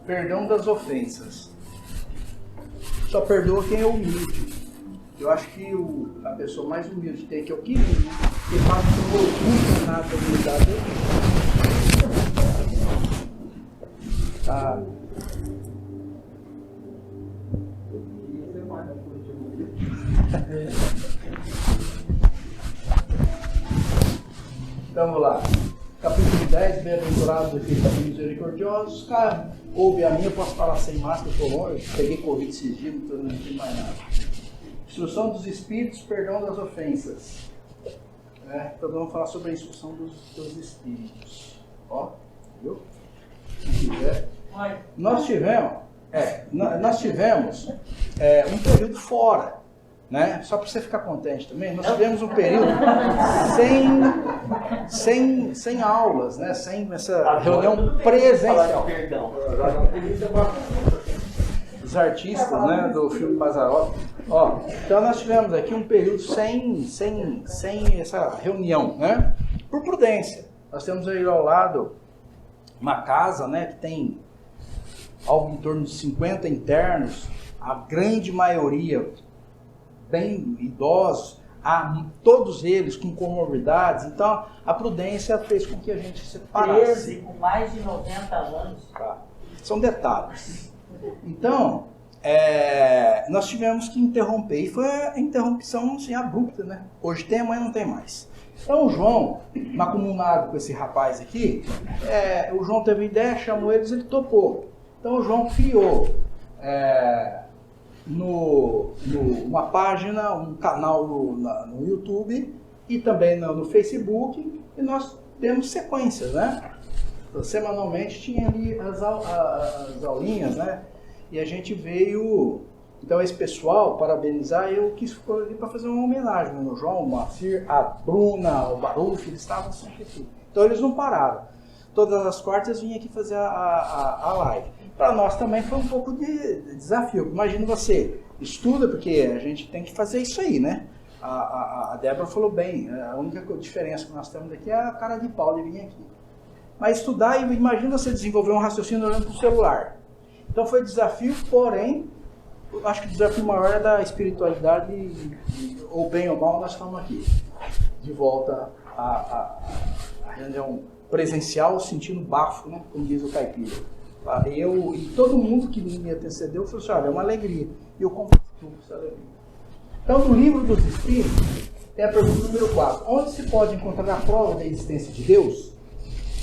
Perdão das ofensas. Só perdoa quem é humilde. Eu acho que a pessoa mais humilde tem que é o querido, que faz com orgulho nada da humildade dele. Tá. Então vamos lá. Capítulo 10, bem-aventurados aqueles misericordiosos. Cara, ouve a minha, eu posso falar sem máscara, eu estou longe, peguei Covid esses dias, não tem mais nada. Instrução dos espíritos, perdão das ofensas. Então vamos falar sobre a instrução dos espíritos. Ó, viu? Se quiser. Nós tivemos um período fora, né? Só para você ficar contente também, nós tivemos um período sem aulas, né? Sem essa reunião presencial. Os artistas, né, do filme Mazzaropi. Então nós tivemos aqui um período sem essa reunião, né? Por prudência. Nós temos aí ao lado uma casa, né, que tem algo em torno de 50 internos, a grande maioria bem idosos, todos eles com comorbidades. Então a prudência fez com que a gente separasse. 13 com mais de 90 anos. Tá. São detalhes. Então, nós tivemos que interromper, e foi a interrupção assim, abrupta, né? Hoje tem, amanhã não tem mais. Então o João, macumunado com esse rapaz aqui, o João teve ideia, chamou eles, ele topou. Então o João criou uma página, um canal no YouTube e também no Facebook, e nós temos sequências, né? Então, semanalmente tinha ali as aulinhas, né? E a gente veio, então esse pessoal, parabenizar, eu quis ficar ali para fazer uma homenagem no João, o Moacir, a Bruna, o Baruf, eles estavam sempre aqui. Então eles não pararam. Todas as quartas vinha aqui fazer a live. Para nós também foi um pouco de desafio. Imagina você estuda, porque a gente tem que fazer isso aí, né? A Débora falou bem, a única diferença que nós temos aqui é a cara de pau de vir aqui. Mas estudar, imagina você desenvolver um raciocínio olhando para o celular. Então foi desafio, porém, eu acho que o desafio maior é da espiritualidade, ou bem ou mal, nós estamos aqui. De volta à reunião presencial, sentindo bafo, né? Como diz o caipira. Eu e todo mundo que me antecedeu falou assim, olha, é uma alegria. E eu compartilho essa alegria. Então, no livro dos Espíritos, tem a pergunta número 4. Onde se pode encontrar a prova da existência de Deus?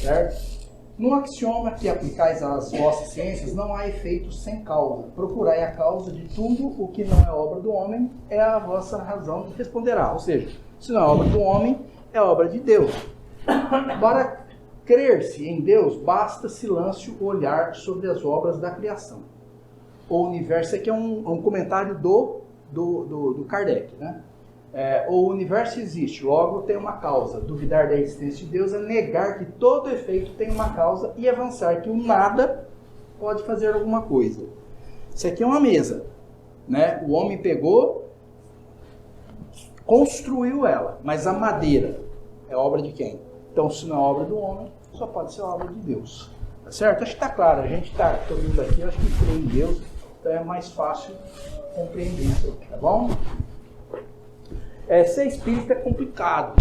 Certo? No axioma que aplicais às vossas ciências, não há efeito sem causa. Procurai a causa de tudo o que não é obra do homem, é a vossa razão que responderá. Ou seja, se não é obra do homem, é obra de Deus. Para crer-se em Deus, basta silêncio olhar sobre as obras da criação. O universo, aqui é um comentário do Kardec, né? O universo existe, logo tem uma causa. Duvidar da existência de Deus é negar que todo efeito tem uma causa e avançar que o nada pode fazer alguma coisa. Isso aqui é uma mesa, né? O homem pegou, construiu ela, mas a madeira é obra de quem? Então, se não é obra do homem, só pode ser obra de Deus. Tá certo? Acho que está claro. A gente está, todo mundo aqui, acho que crê em Deus, então é mais fácil compreender isso, tá bom? Ser espírita é complicado.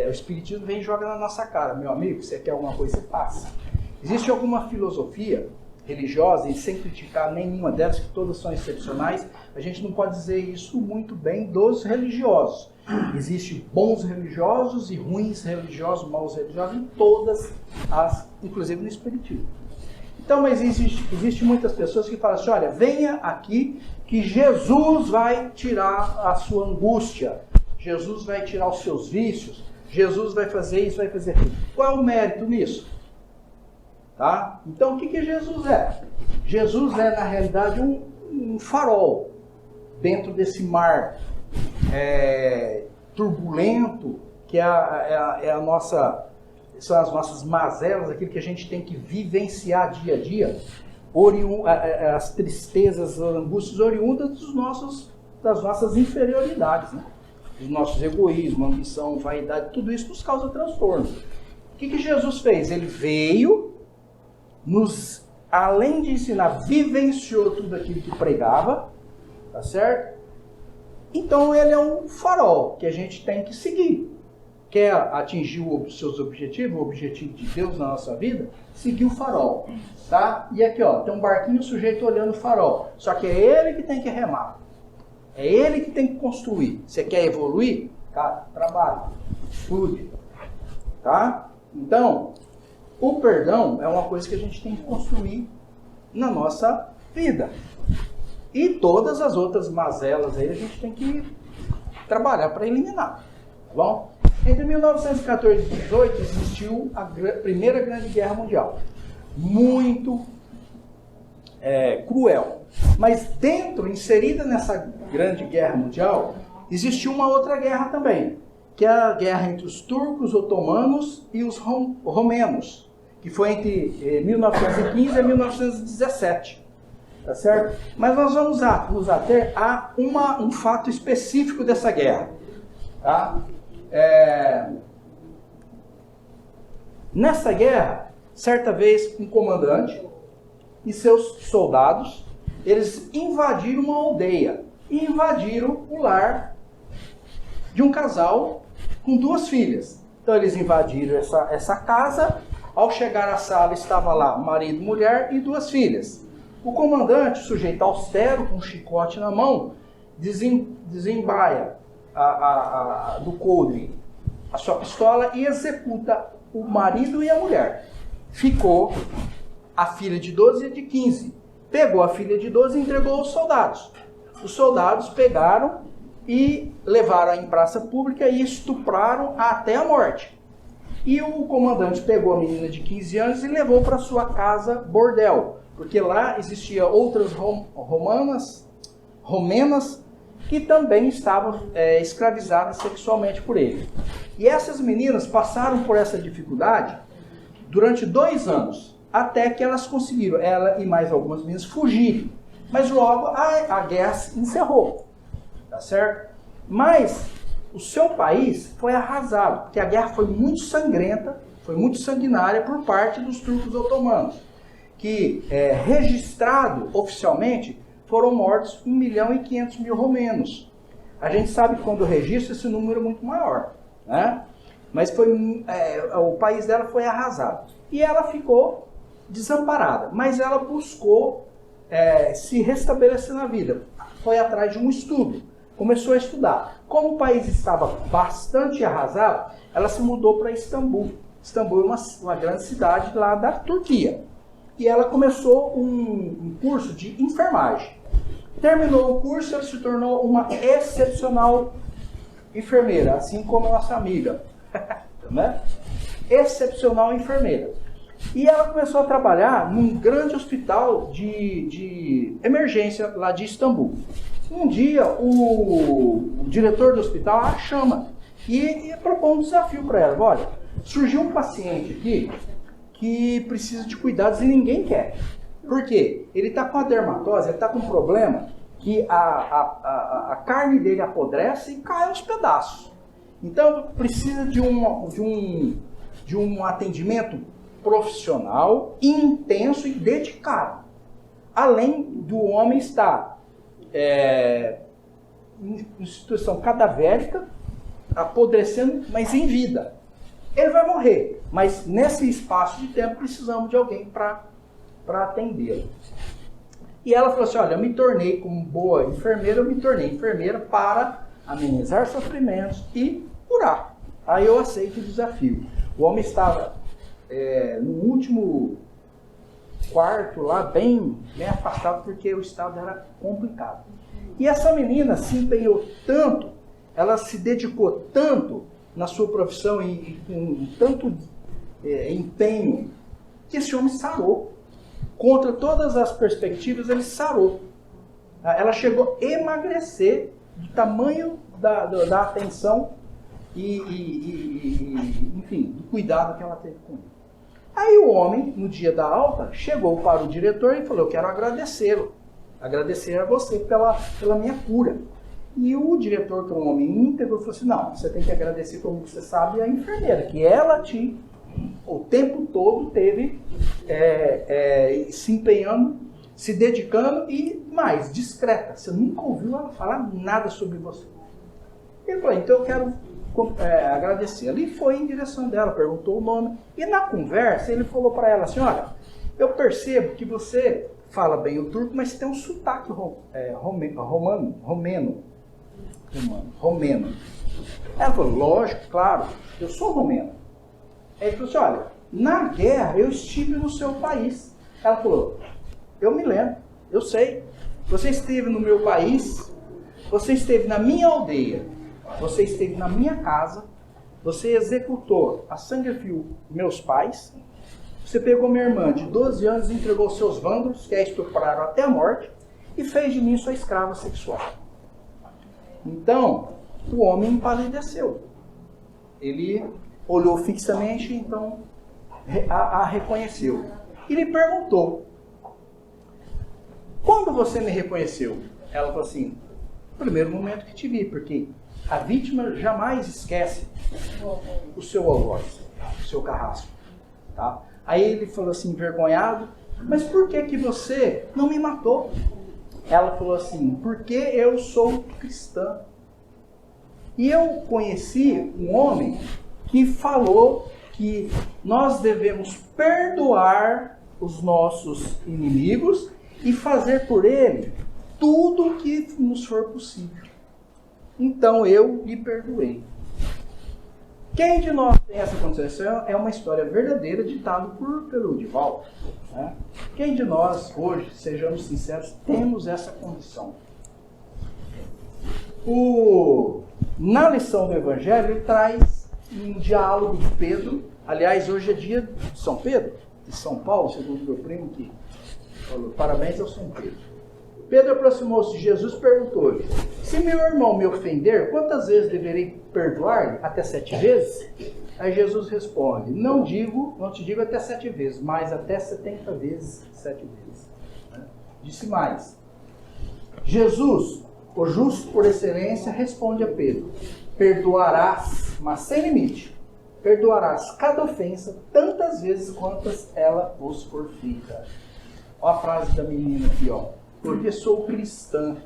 O espiritismo vem e joga na nossa cara. Meu amigo, você quer alguma coisa, você passa. Existe alguma filosofia religiosa, e sem criticar nenhuma delas, que todas são excepcionais, a gente não pode dizer isso muito bem dos religiosos. Existem bons religiosos e ruins religiosos, maus religiosos, em todas inclusive no espiritismo. Então, mas existe muitas pessoas que falam assim, olha, venha aqui que Jesus vai tirar a sua angústia, Jesus vai tirar os seus vícios, Jesus vai fazer isso, vai fazer aquilo. Qual é o mérito nisso? Tá? Então, o que Jesus é? Jesus é, na realidade, um farol dentro desse mar turbulento, que são as nossas mazelas, aquilo que a gente tem que vivenciar dia a dia, as tristezas, as angústias oriundas das nossas inferioridades, né? Dos nossos egoísmos, ambição, vaidade, tudo isso nos causa transtorno. O que Jesus fez? Ele veio nos além de ensinar, vivenciou tudo aquilo que pregava, tá certo? Então ele é um farol que a gente tem que seguir. Quer atingir os seus objetivos, o objetivo de Deus na nossa vida? Seguir o farol, tá? E aqui, ó, tem um barquinho, o sujeito olhando o farol. Só que é ele que tem que remar. É ele que tem que construir. Você quer evoluir? Cara, trabalhe, estude, tá? Então, o perdão é uma coisa que a gente tem que construir na nossa vida. E todas as outras mazelas aí a gente tem que trabalhar para eliminar, tá bom? Entre 1914 e 18 existiu a Primeira Grande Guerra Mundial. Muito cruel. Mas inserida nessa Grande Guerra Mundial, existiu uma outra guerra também, que é a guerra entre os turcos otomanos e os romenos, que foi entre 1915 e 1917. Tá certo? Mas nós vamos nos ater a um fato específico dessa guerra. Tá? Nessa guerra, certa vez, um comandante e seus soldados, eles invadiram uma aldeia e invadiram o lar de um casal com 2 filhas. Então eles invadiram essa casa. Ao chegar à sala, estava lá marido, mulher e 2 filhas. O comandante, sujeito austero, com um chicote na mão, desembaia do coldre a sua pistola e executa o marido e a mulher. Ficou a filha de 12 e a de 15. Pegou a filha de 12 e entregou aos soldados. Os soldados pegaram e levaram em praça pública e estupraram até a morte. E o comandante pegou a menina de 15 anos e levou para sua casa bordel, porque lá existiam outras romenas que também estavam escravizadas sexualmente por ele. E essas meninas passaram por essa dificuldade durante 2 anos, até que elas conseguiram, ela e mais algumas meninas, fugirem. Mas logo a guerra se encerrou, tá certo? Mas o seu país foi arrasado, porque a guerra foi muito sangrenta, foi muito sanguinária por parte dos turcos otomanos, que, registrado oficialmente, foram mortos 1.500.000 romenos. A gente sabe que quando registra esse número é muito maior, né? Mas o país dela foi arrasado. E ela ficou desamparada, mas ela buscou se restabelecer na vida. Foi atrás de um estudo, começou a estudar. Como o país estava bastante arrasado, ela se mudou para Istambul. Istambul é uma grande cidade lá da Turquia. E ela começou um curso de enfermagem. Terminou o curso, ela se tornou uma excepcional enfermeira, assim como a nossa amiga. Né? Excepcional enfermeira. E ela começou a trabalhar num grande hospital de emergência lá de Istambul. Um dia, o diretor do hospital a chama e propõe um desafio para ela. Olha, surgiu um paciente aqui que precisa de cuidados e ninguém quer. Por quê? Ele está com a dermatose, ele está com um problema que a carne dele apodrece e cai aos pedaços. Então, precisa de um atendimento profissional, intenso e dedicado. Além do homem estar em situação cadavérica, apodrecendo, mas em vida. Ele vai morrer, mas nesse espaço de tempo precisamos de alguém para atendê-lo. E ela falou assim, olha, eu me tornei como boa enfermeira, eu me tornei enfermeira para amenizar sofrimentos e curar. Aí eu aceito o desafio. O homem estava no último quarto lá, bem afastado, porque o estado era complicado. E essa menina se empenhou tanto, ela se dedicou tanto na sua profissão e com tanto empenho, que esse homem sarou. Contra todas as perspectivas, ele sarou. Ela chegou a emagrecer do tamanho da atenção enfim, do cuidado que ela teve com ele. Aí o homem, no dia da alta, chegou para o diretor e falou, eu quero agradecê-lo. Agradecer a você pela minha cura. E o diretor, que é um homem íntegro, falou assim, não, você tem que agradecer, como você sabe, a enfermeira, que ela o tempo todo teve se empenhando, se dedicando e mais, discreta. Você nunca ouviu ela falar nada sobre você. Ele falou, então eu quero agradecer. Ali foi em direção dela, perguntou o nome. E na conversa ele falou para ela assim, olha, eu percebo que você fala bem o turco, mas tem um sotaque romeno. Ela falou, lógico, claro, eu sou romeno. Aí ele falou assim, olha, na guerra eu estive no seu país. Ela falou, eu me lembro, eu sei. Você esteve no meu país, você esteve na minha aldeia, você esteve na minha casa, você executou a sangue frio meus pais, você pegou minha irmã de 12 anos e entregou seus vândalos, que a estupraram até a morte, e fez de mim sua escrava sexual. Então, o homem empalideceu. Ele olhou fixamente, então a reconheceu. E lhe perguntou, quando você me reconheceu? Ela falou assim, no primeiro momento que te vi, porque a vítima jamais esquece o seu algoz, o seu carrasco. Tá? Aí ele falou assim, envergonhado, mas por que você não me matou? Ela falou assim, porque eu sou cristã. E eu conheci um homem que falou que nós devemos perdoar os nossos inimigos e fazer por ele tudo o que nos for possível. Então eu lhe perdoei. Quem de nós tem essa condição? É uma história verdadeira ditada pelo Divaldo. Né? Quem de nós, hoje, sejamos sinceros, temos essa condição? Na lição do Evangelho, ele traz um diálogo de Pedro. Aliás, hoje é dia de São Pedro, de São Paulo, segundo meu primo que falou. Parabéns ao São Pedro. Pedro aproximou-se de Jesus e perguntou-lhe, se meu irmão me ofender, quantas vezes deverei perdoar-lhe? Até 7 vezes? Aí Jesus responde, não te digo até 7 vezes, mas até 70 vezes 7 vezes. Disse mais. Jesus, o justo por excelência, responde a Pedro, perdoarás, mas sem limite, perdoarás cada ofensa tantas vezes quantas ela vos for feita. Olha a frase da menina aqui, ó. Porque sou cristã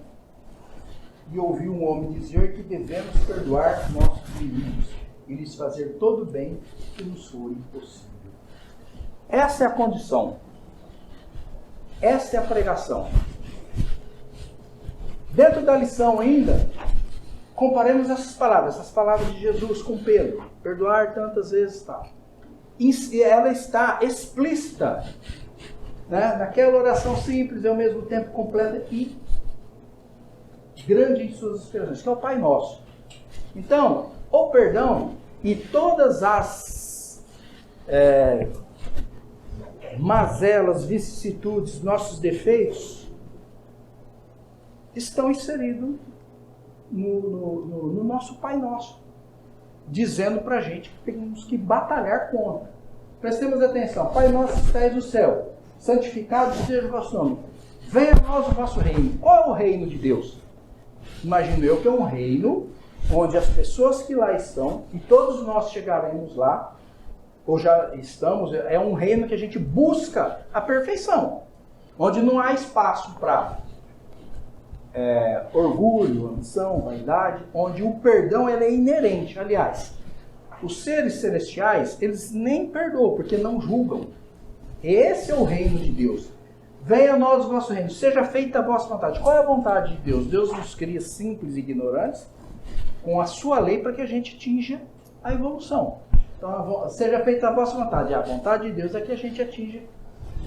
e ouvi um homem dizer que devemos perdoar nossos inimigos e lhes fazer todo o bem que nos for impossível. Essa é a condição. Essa é a pregação. Dentro da lição ainda, comparemos essas palavras de Jesus com Pedro. Perdoar tantas vezes está. E ela está explícita, né? Naquela oração simples e ao mesmo tempo completa e grande em suas expressões, que é o Pai Nosso. Então, o perdão e todas as mazelas, vicissitudes, nossos defeitos estão inseridos no nosso Pai Nosso, dizendo para a gente que temos que batalhar contra. Prestemos atenção. Pai Nosso que estais no céu, santificado seja o vosso nome. Venha a nós o vosso reino. Qual é o reino de Deus? Imagino eu que é um reino onde as pessoas que lá estão, e todos nós chegaremos lá, ou já estamos, é um reino que a gente busca a perfeição. Onde não há espaço para orgulho, ambição, vaidade, onde o perdão ele é inerente. Aliás, os seres celestiais, eles nem perdoam, porque não julgam. Esse é o reino de Deus. Venha a nós o vosso reino, seja feita a vossa vontade. Qual é a vontade de Deus? Deus nos cria simples e ignorantes com a sua lei para que a gente atinja a evolução. Então, seja feita a vossa vontade. A vontade de Deus é que a gente atinja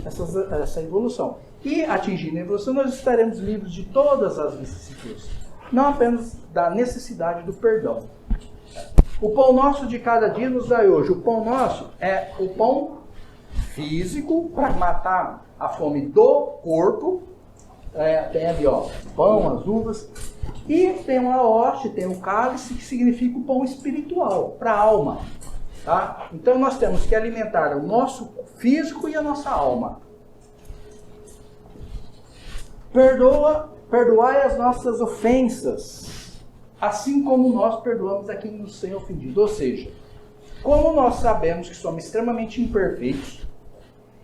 essa evolução. E atingindo a evolução, nós estaremos livres de todas as vicissitudes. Não apenas da necessidade do perdão. O pão nosso de cada dia nos dai hoje. O pão nosso é o pão físico para matar a fome do corpo. Tem ali, ó, pão, as uvas. E tem uma hoste, tem um cálice, que significa o pão espiritual, para a alma. Tá? Então nós temos que alimentar o nosso físico e a nossa alma. Perdoai as nossas ofensas, assim como nós perdoamos a quem nos tem ofendido. Ou seja, como nós sabemos que somos extremamente imperfeitos,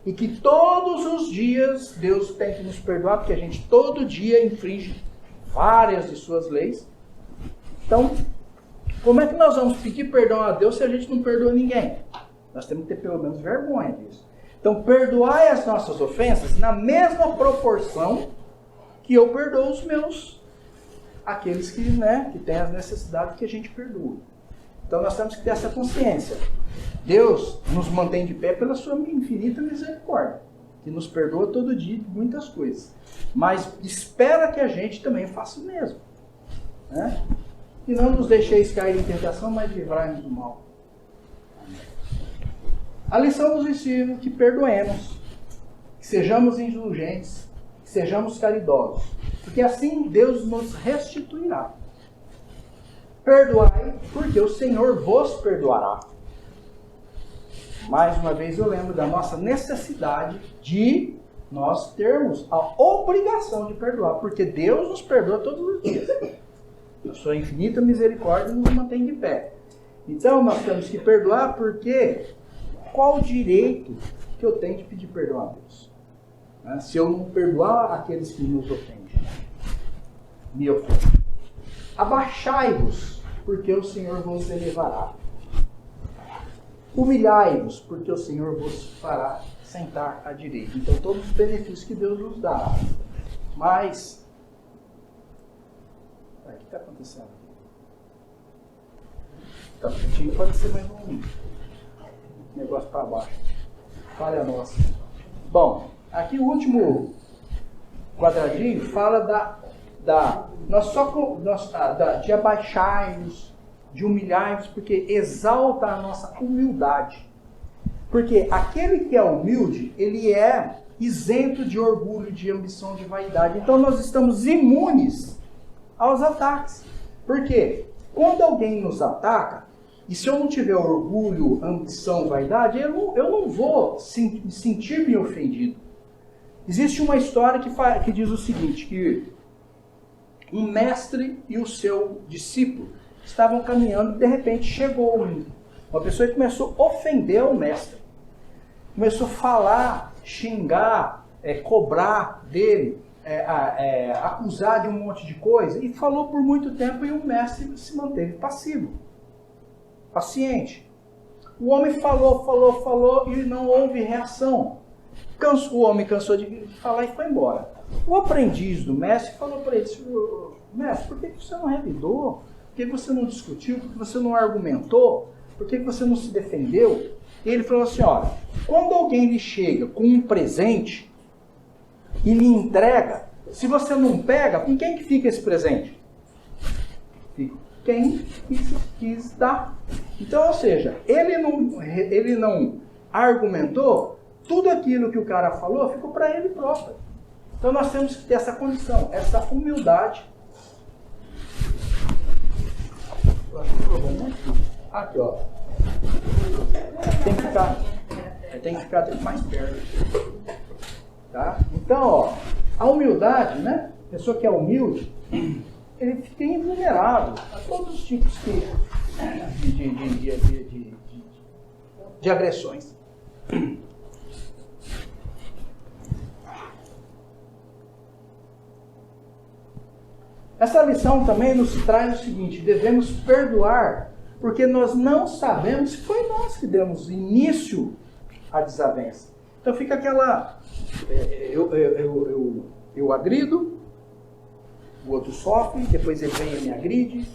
e que todos os dias Deus tem que nos perdoar, porque a gente todo dia infringe várias de suas leis. Então, como é que nós vamos pedir perdão a Deus se a gente não perdoa ninguém? Nós temos que ter pelo menos vergonha disso. Então, perdoai as nossas ofensas na mesma proporção que eu perdoo os meus, aqueles que têm as necessidades que a gente perdoa. Então, nós temos que ter essa consciência. Deus nos mantém de pé pela sua infinita misericórdia, que nos perdoa todo dia de muitas coisas. Mas espera que a gente também faça o mesmo. Né? E não nos deixeis cair em tentação, mas livrai-nos do mal. A lição nos ensina que perdoemos, que sejamos indulgentes, que sejamos caridosos, porque assim Deus nos restituirá. Perdoai, porque o Senhor vos perdoará. Mais uma vez eu lembro da nossa necessidade de nós termos a obrigação de perdoar, porque Deus nos perdoa todos os dias. A sua infinita misericórdia nos mantém de pé. Então nós temos que perdoar, porque qual o direito que eu tenho de pedir perdão a Deus? Se eu não perdoar aqueles que nos ofendem, me ofendem. Abaixai-vos, porque o Senhor vos elevará. Humilhai-vos, porque o Senhor vos fará sentar à direita. Então, todos os benefícios que Deus nos dá. Mas, o que está acontecendo? Tá, pode ser mais um negócio para baixo. Falha nossa. Bom, aqui o último quadradinho fala de abaixar-nos, de humilhar-nos, porque exalta a nossa humildade. Porque aquele que é humilde, ele é isento de orgulho, de ambição, de vaidade. Então nós estamos imunes aos ataques. Por quê? Quando alguém nos ataca, e se eu não tiver orgulho, ambição, vaidade, eu não vou sentir-me ofendido. Existe uma história que diz o seguinte, que um mestre e o seu discípulo estavam caminhando e de repente chegou uma pessoa que começou a ofender o mestre. Começou a falar, xingar, cobrar dele, acusar de um monte de coisa, e falou por muito tempo, e o mestre se manteve passivo, paciente. O homem falou e não houve reação. O homem cansou de falar e foi embora. O aprendiz do mestre falou para ele: mestre, por que você não revidou? Por que você não discutiu? Por que você não argumentou? Por que você não se defendeu? E ele falou assim: olha, quando alguém lhe chega com um presente e lhe entrega, se você não pega, com quem que fica esse presente? Fica quem quis dar. Então, ou seja, ele não argumentou, tudo aquilo que o cara falou ficou para ele próprio. Então nós temos que ter essa condição, essa humildade. Eu acho que o problema é aqui, ó. Tem que ficar mais perto. Tá? Então, ó, a humildade, né? A pessoa que é humilde, ele fica invulnerável a todos os tipos de agressões. Essa lição também nos traz o seguinte: devemos perdoar, porque nós não sabemos se foi nós que demos início à desavença. Então fica aquela... Eu agrido, o outro sofre, depois ele vem e me agride,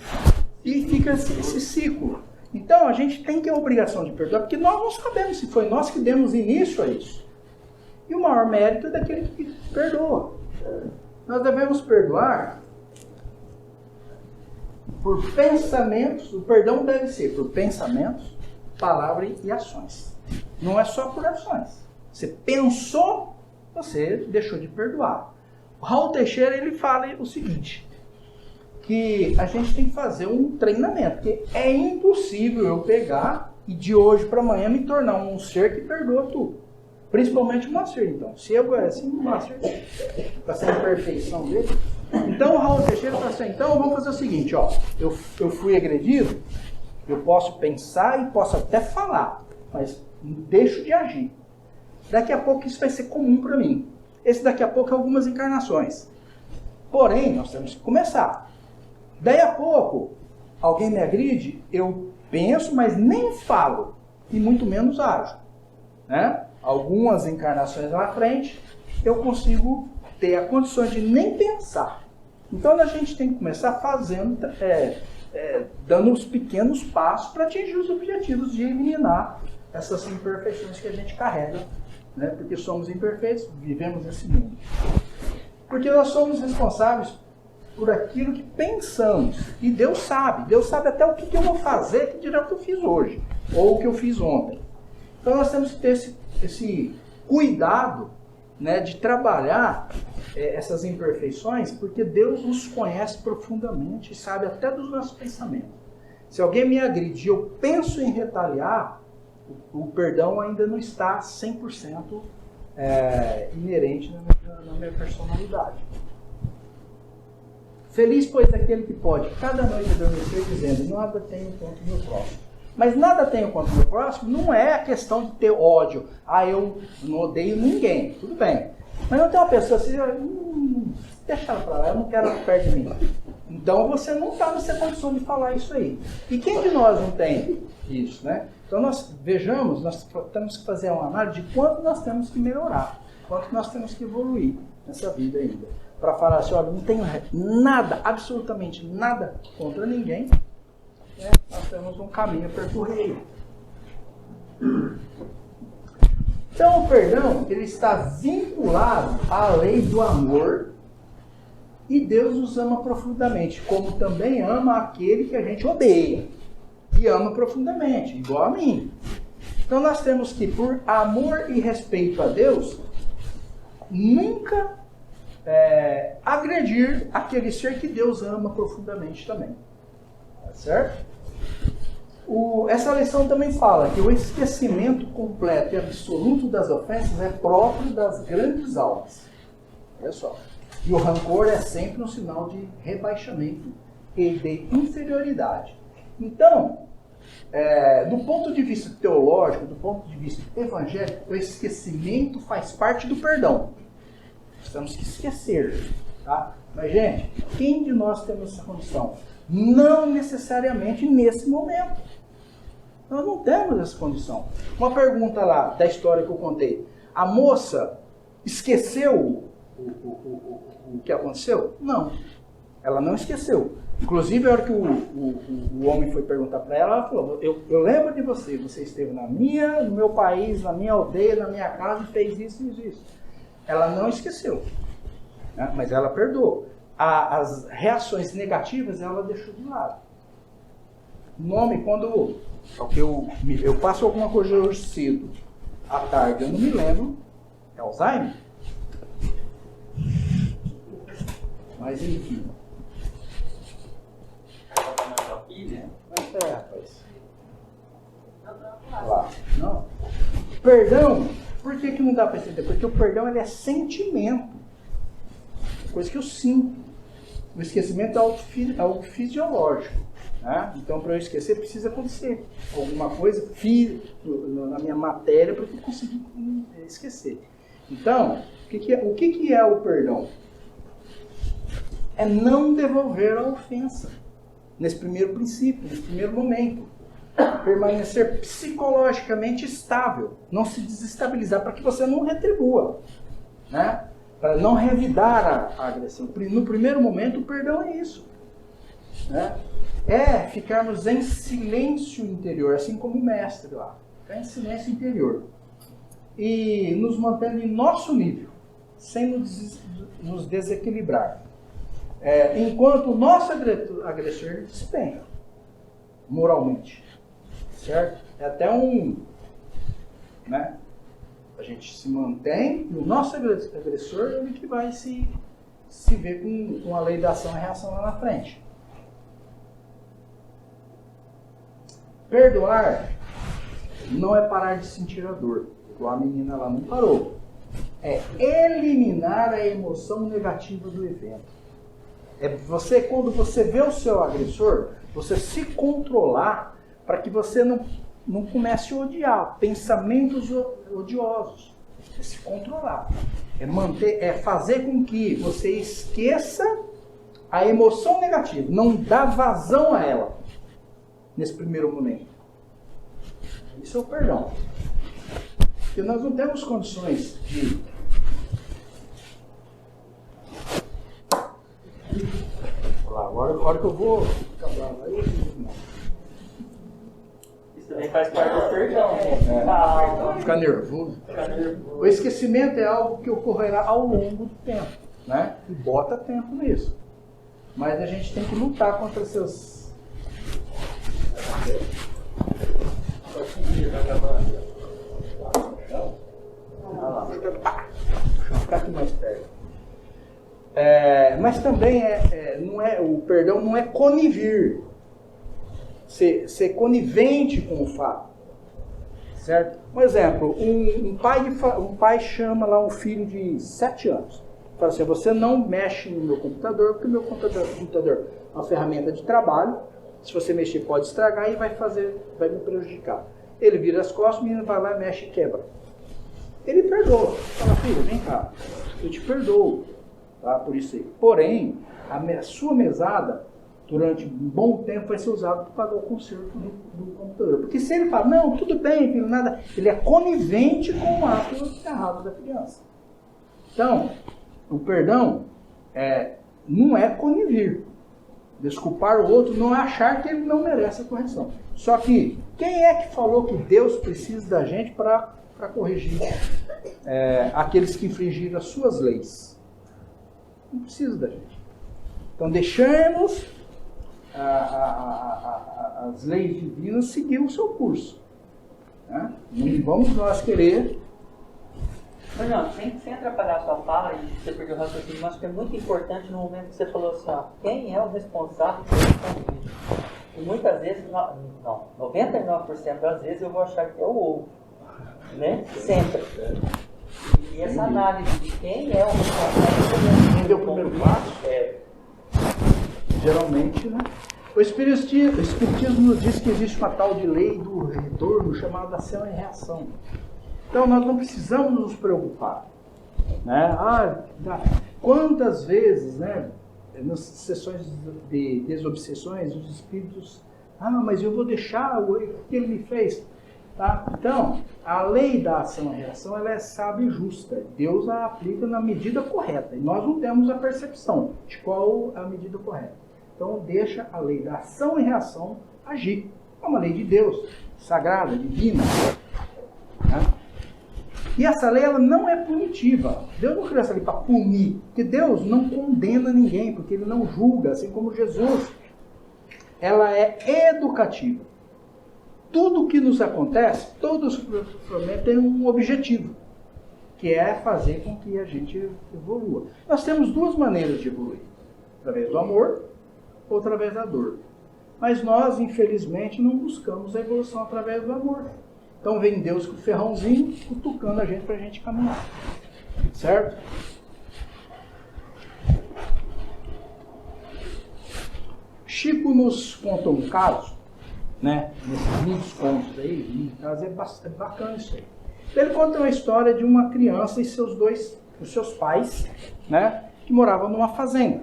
e fica esse ciclo. Então a gente tem que ter a obrigação de perdoar, porque nós não sabemos se foi nós que demos início a isso. E o maior mérito é daquele que perdoa. Nós devemos perdoar por pensamentos. O perdão deve ser por pensamentos, palavras e ações. Não é só por ações. Você pensou, você deixou de perdoar. O Raul Teixeira, ele fala o seguinte, que a gente tem que fazer um treinamento, porque é impossível eu pegar e de hoje para amanhã me tornar um ser que perdoa tudo. Principalmente o Moacir, então. Se eu assim, o Moacir, com essa imperfeição dele. Então o Raul Teixeira fala assim: então vamos fazer o seguinte, ó. Eu fui agredido, eu posso pensar e posso até falar, mas deixo de agir. Daqui a pouco isso vai ser comum para mim. Esse daqui a pouco é algumas encarnações. Porém, nós temos que começar. Daí a pouco, alguém me agride, eu penso, mas nem falo. E muito menos ajo. Né? Algumas encarnações lá na frente, eu consigo ter a condição de nem pensar. Então a gente tem que começar fazendo, dando os pequenos passos para atingir os objetivos de eliminar essas imperfeições que a gente carrega, né? Porque somos imperfeitos, vivemos nesse mundo. Porque nós somos responsáveis por aquilo que pensamos. E Deus sabe até o que eu vou fazer, que dirá o que eu fiz hoje, ou o que eu fiz ontem. Então nós temos que ter esse cuidado, né, de trabalhar essas imperfeições, porque Deus nos conhece profundamente e sabe até dos nossos pensamentos. Se alguém me agride e eu penso em retaliar, o perdão ainda não está 100% inerente na minha personalidade. Feliz, pois, aquele que pode cada noite adormecer dizendo, nada tenho contra o meu próximo. Mas nada tenho contra o meu próximo não é a questão de ter ódio. Eu não odeio ninguém. Tudo bem. Mas não tem uma pessoa assim, deixa ela pra lá, eu não quero ela perto de mim. Então você não está nessa condição de falar isso aí. E quem de nós não tem isso, né? Então nós temos que fazer uma análise de quanto nós temos que melhorar, quanto nós temos que evoluir nessa vida ainda. Para falar assim, olha, não tenho nada, absolutamente nada contra ninguém. Nós temos um caminho a percorrer. Então o perdão, ele está vinculado à lei do amor, e Deus nos ama profundamente, como também ama aquele que a gente odeia, e ama profundamente, igual a mim. Então nós temos que, por amor e respeito a Deus, nunca agredir aquele ser que Deus ama profundamente também. Tá certo? Essa lição também fala que o esquecimento completo e absoluto das ofensas é próprio das grandes almas. Olha só. E o rancor é sempre um sinal de rebaixamento e de inferioridade. Então, do ponto de vista teológico, do ponto de vista evangélico, o esquecimento faz parte do perdão. Nós temos que esquecer. Tá? Mas, gente, quem de nós temos essa condição? Não necessariamente nesse momento. Nós não temos essa condição. Uma pergunta lá da história que eu contei. A moça esqueceu o que aconteceu? Não. Ela não esqueceu. Inclusive, a hora que o homem foi perguntar para ela, ela falou, eu lembro de você. Você esteve no meu país, na minha aldeia, na minha casa e fez isso e isso. Ela não esqueceu. Né? Mas ela perdoou. As reações negativas ela deixou de lado. O nome, quando eu passo alguma coisa hoje cedo, à tarde, eu não me lembro, é Alzheimer? Mas enfim. Rapaz. Lá. Não. Perdão, por que não dá para entender? Porque o perdão ele é sentimento. Coisa que eu sinto. O esquecimento é algo fisiológico. Né? Então, para eu esquecer, precisa acontecer alguma coisa na minha matéria para que eu consiga esquecer. Então, o que é o perdão? É não devolver a ofensa. Nesse primeiro princípio, nesse primeiro momento. Permanecer psicologicamente estável. Não se desestabilizar para que você não retribua. Né? Para não revidar a agressão. No primeiro momento, o perdão é isso. Né? É ficarmos em silêncio interior, assim como o mestre lá. Ficar em silêncio interior. E nos mantendo em nosso nível, sem nos desequilibrar. Enquanto o nosso agressor despenca, moralmente. Certo? É até né? A gente se mantém e o nosso agressor é ele que vai se ver com a lei da ação e reação lá na frente. Perdoar não é parar de sentir a dor, igual a menina lá não parou. É eliminar a emoção negativa do evento. Quando você vê o seu agressor, você se controlar para que você não comece a odiar pensamentos odiosos. É se controlar. É fazer com que você esqueça a emoção negativa. Não dá vazão a ela nesse primeiro momento. Isso é o perdão. Porque nós não temos condições de... Agora, a hora que eu vou ficar bravo aí, isso também faz parte do perdão, né? Ficar nervoso. O esquecimento é algo que ocorrerá ao longo do tempo, né? E bota tempo nisso. Mas a gente tem que lutar contra essas... Deixa eu ficar aqui mais perto. Mas também o perdão não é conivir, ser conivente com o fato, certo? Um exemplo, um pai chama lá um filho de 7 anos, fala assim: você não mexe no meu computador, porque o meu computador é uma ferramenta de trabalho, se você mexer pode estragar e vai me prejudicar. Ele vira as costas, o menino vai lá, mexe e quebra. Ele perdoa, fala: filho, vem cá, eu te perdoo. Tá, por isso aí. Porém, a sua mesada, durante um bom tempo, vai ser usada para pagar o conserto do computador. Porque se ele fala: não, tudo bem, filho, nada, ele é conivente com o ato errado da criança. Então, o perdão não é conivir. Desculpar o outro não é achar que ele não merece a correção. Só que, quem é que falou que Deus precisa da gente para corrigir aqueles que infringiram as suas leis? Não precisa da gente. Então deixamos as leis divinas seguir o seu curso. Né? Não vamos nós querer... Mas não, sem atrapalhar a sua fala e você perdeu o raciocínio, mas acho que é muito importante no momento que você falou assim: ó, quem é o responsável por esse conflito? E muitas vezes, 99% das vezes eu vou achar que é o outro. Né? Sempre. E essa análise de quem é o responsável... Quem deu o primeiro passo? Geralmente, né? O Espiritismo nos diz que existe uma tal de lei do retorno chamada ação e reação. Então nós não precisamos nos preocupar. Né? Quantas vezes, né, nas sessões de desobsessões, os espíritos... mas eu vou deixar o que ele me fez. Tá? Então, a lei da ação e reação, ela é sábia e justa. Deus a aplica na medida correta. E nós não temos a percepção de qual a medida correta. Então, deixa a lei da ação e reação agir. É uma lei de Deus, sagrada, divina. Né? E essa lei, ela não é punitiva. Deus não criou essa lei para punir. Porque Deus não condena ninguém, porque Ele não julga, assim como Jesus. Ela é educativa. Tudo que nos acontece, todo sofrimento tem um objetivo, que é fazer com que a gente evolua. Nós temos duas maneiras de evoluir: através do amor ou através da dor. Mas nós, infelizmente, não buscamos a evolução através do amor. Então vem Deus com o ferrãozinho, cutucando a gente para a gente caminhar. Certo? Chico nos contou um caso, né, nesses muitos contos aí, é bacana isso aí. Ele conta uma história de uma criança e os seus pais, né, que moravam numa fazenda.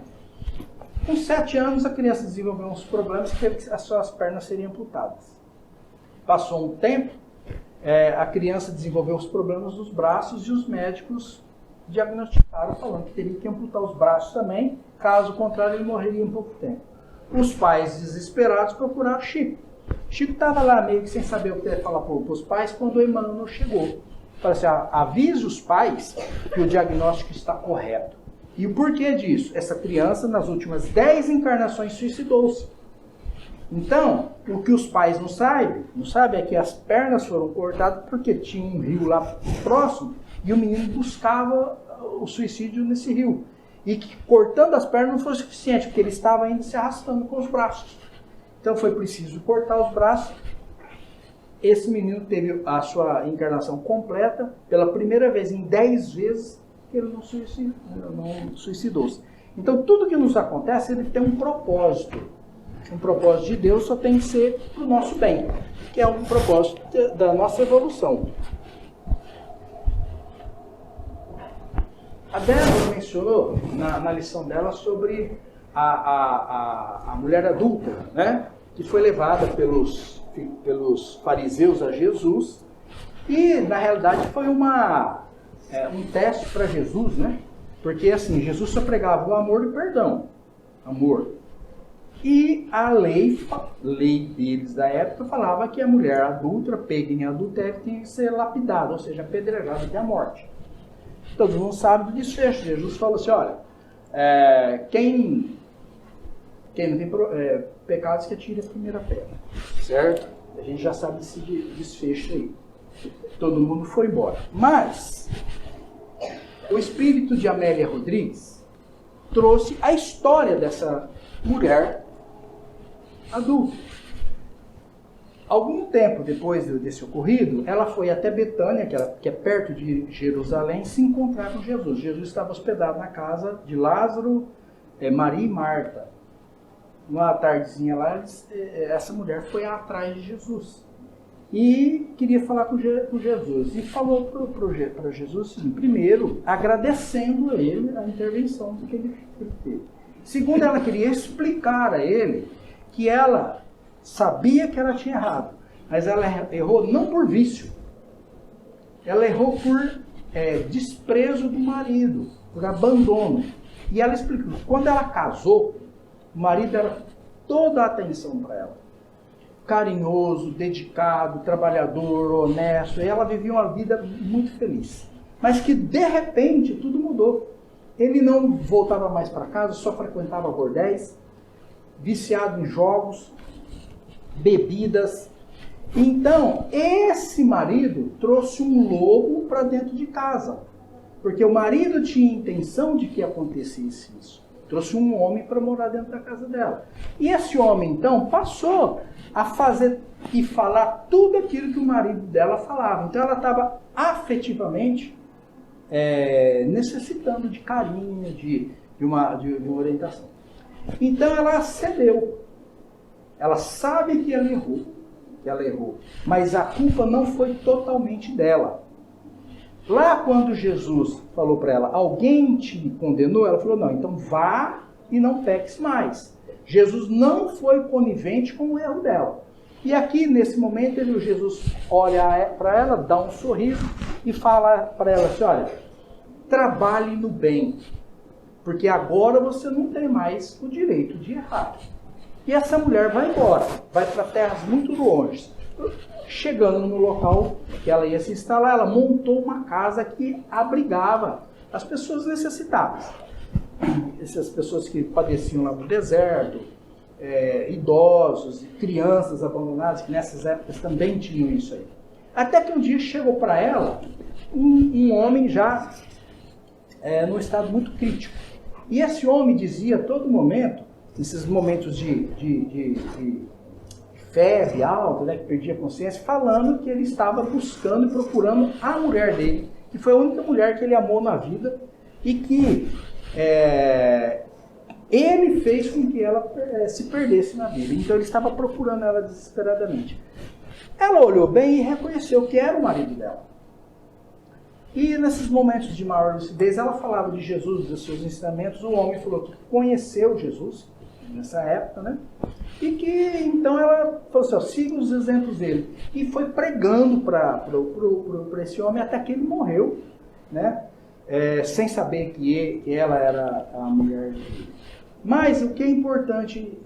Com 7 anos, a criança desenvolveu uns problemas que as suas pernas seriam amputadas. Passou um tempo, a criança desenvolveu os problemas dos braços e os médicos diagnosticaram, falando que teria que amputar os braços também, caso contrário ele morreria em pouco tempo. Os pais, desesperados, procuraram Chico. Chico estava lá meio que sem saber o que ia falar para os pais quando o Emmanuel chegou. Falou assim: avise os pais que o diagnóstico está correto. E o porquê disso? Essa criança, nas últimas 10 encarnações, suicidou-se. Então, o que os pais não sabem é que as pernas foram cortadas porque tinha um rio lá próximo e o menino buscava o suicídio nesse rio. E que cortando as pernas não foi suficiente, porque ele estava ainda se arrastando com os braços. Então foi preciso cortar os braços. Esse menino teve a sua encarnação completa, pela primeira vez em 10 vezes, que ele não suicidou-se. Então tudo que nos acontece, ele tem um propósito. Um propósito de Deus só tem que ser para o nosso bem, que é um propósito da nossa evolução. Débora mencionou na lição dela sobre a mulher adúltera, né? Que foi levada pelos fariseus a Jesus, e na realidade foi um teste para Jesus, né? Porque assim, Jesus só pregava o amor e o perdão. Amor. E a lei deles da época falava que a mulher adúltera, pega em adultério, tinha que ser lapidada, ou seja, apedrejada até a morte. Todo mundo sabe do desfecho. Jesus falou assim, olha, quem não tem pecados que atire a primeira pedra. Certo? A gente já sabe desse desfecho aí. Todo mundo foi embora. Mas o espírito de Amélia Rodrigues trouxe a história dessa mulher adulta. Algum tempo depois desse ocorrido, ela foi até Betânia, que é perto de Jerusalém, se encontrar com Jesus. Jesus estava hospedado na casa de Lázaro, Maria e Marta. Uma tardezinha lá, essa mulher foi atrás de Jesus e queria falar com Jesus. E falou para Jesus, assim, primeiro, agradecendo a ele a intervenção que ele teve. Segundo, ela queria explicar a ele que ela sabia que ela tinha errado, mas ela errou não por vício, ela errou por desprezo do marido, por abandono. E ela explicou, quando ela casou, o marido era toda a atenção para ela. Carinhoso, dedicado, trabalhador, honesto. E ela vivia uma vida muito feliz. Mas que, de repente, tudo mudou. Ele não voltava mais para casa, só frequentava bordéis, viciado em jogos, bebidas. Então, esse marido trouxe um lobo para dentro de casa. Porque o marido tinha intenção de que acontecesse isso. Trouxe um homem para morar dentro da casa dela. E esse homem, então, passou a fazer e falar tudo aquilo que o marido dela falava. Então, ela estava afetivamente necessitando de carinho, de uma orientação. Então, ela cedeu. Ela sabe que ela errou. Mas a culpa não foi totalmente dela. Lá quando Jesus falou para ela, alguém te condenou? Ela falou, não, então vá e não peques mais. Jesus não foi conivente com o erro dela. E aqui, nesse momento, Jesus olha para ela, dá um sorriso e fala para ela assim, olha, trabalhe no bem, porque agora você não tem mais o direito de errar. E essa mulher vai embora, vai para terras muito longe. Chegando no local que ela ia se instalar, ela montou uma casa que abrigava as pessoas necessitadas. Essas pessoas que padeciam lá no deserto, idosos, crianças abandonadas, que nessas épocas também tinham isso aí. Até que um dia chegou para ela um homem já num estado muito crítico. E esse homem dizia a todo momento, nesses momentos de febre alta, né, que perdia a consciência, falando que ele estava buscando e procurando a mulher dele, que foi a única mulher que ele amou na vida e que ele fez com que ela se perdesse na vida. Então ele estava procurando ela desesperadamente. Ela olhou bem e reconheceu que era o marido dela. E nesses momentos de maior lucidez, ela falava de Jesus, dos seus ensinamentos. O homem falou que conheceu Jesus nessa época, né? E que então ela falou assim, ó, siga os exemplos dele. E foi pregando para esse homem até que ele morreu, né? Sem saber que ela era a mulher dele. Mas o que é importante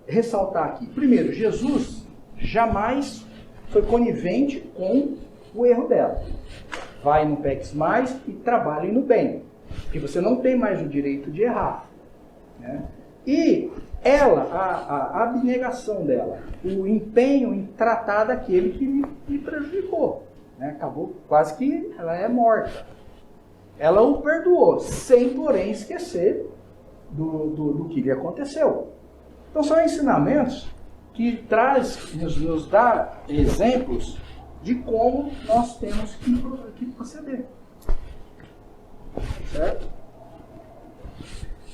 ressaltar aqui, primeiro, Jesus jamais foi conivente com o erro dela. Vai, não peques mais e trabalhe no bem, porque você não tem mais o direito de errar, né? E ela, a abnegação dela, o empenho em tratar daquele que lhe prejudicou, né? Acabou quase que ela é morta. Ela o perdoou, sem porém esquecer do que lhe aconteceu. Então são ensinamentos que nos dá exemplos de como nós temos que proceder. Certo?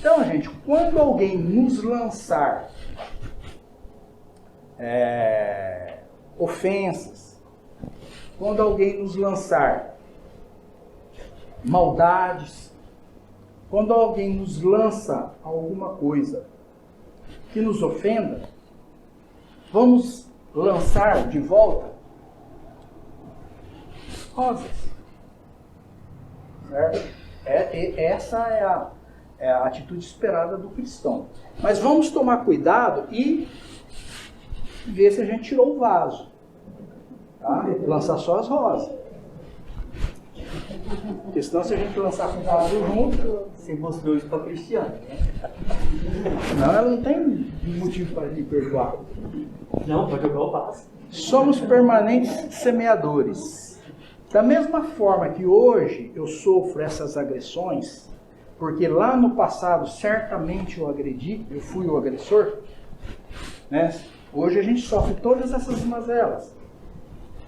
Então, gente, quando alguém nos lançar ofensas, quando alguém nos lançar maldades, quando alguém nos lança alguma coisa que nos ofenda, vamos lançar de volta rosas. Certo? Essa é a atitude esperada do cristão. Mas vamos tomar cuidado e ver se a gente tirou o vaso. Tá? Lançar só as rosas. Porque senão, se a gente lançar com o vaso junto, Você mostrou isso para Cristiane, né? não, ela não tem motivo para lhe perdoar. Não, pode jogar o vaso. Somos permanentes semeadores. Da mesma forma que hoje eu sofro essas agressões, porque lá no passado certamente eu agredi, eu fui o agressor, né? Hoje a gente sofre todas essas mazelas,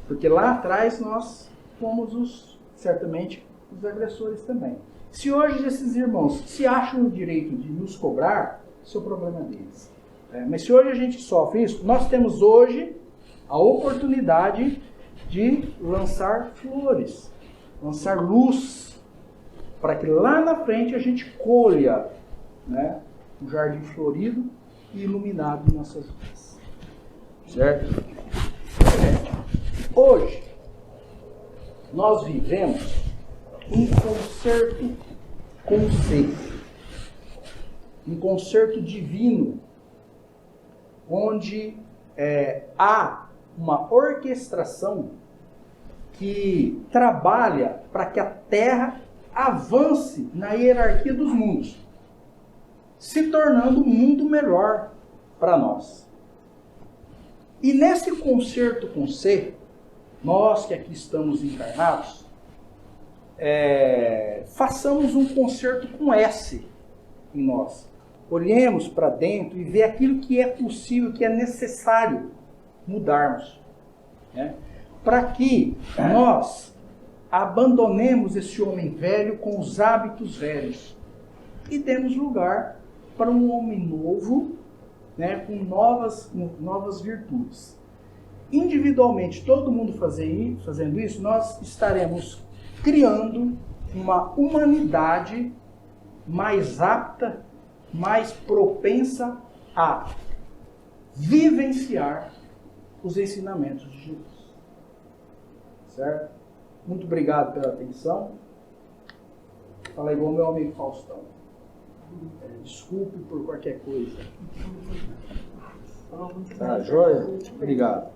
porque lá atrás nós fomos certamente os agressores também. Se hoje esses irmãos se acham o direito de nos cobrar, isso é o problema deles. Mas se hoje a gente sofre isso, nós temos hoje a oportunidade de lançar flores, lançar luz, para que lá na frente a gente colha, né, um jardim florido e iluminado em nossas vidas. Certo? Hoje, nós vivemos um concerto conceito, um concerto divino, onde há uma orquestração que trabalha para que a Terra avance na hierarquia dos mundos, se tornando um mundo melhor para nós. E nesse concerto com C, nós que aqui estamos encarnados, façamos um concerto com S em nós. Olhemos para dentro e ver aquilo que é possível, que é necessário mudarmos, né? Para que nós abandonemos esse homem velho com os hábitos velhos e demos lugar para um homem novo, né, com novas virtudes. Individualmente, todo mundo fazendo isso, nós estaremos criando uma humanidade mais apta, mais propensa a vivenciar os ensinamentos de Jesus. Certo? Muito obrigado pela atenção. Fala igual meu amigo Faustão. Desculpe por qualquer coisa. Tá, joia? Obrigado.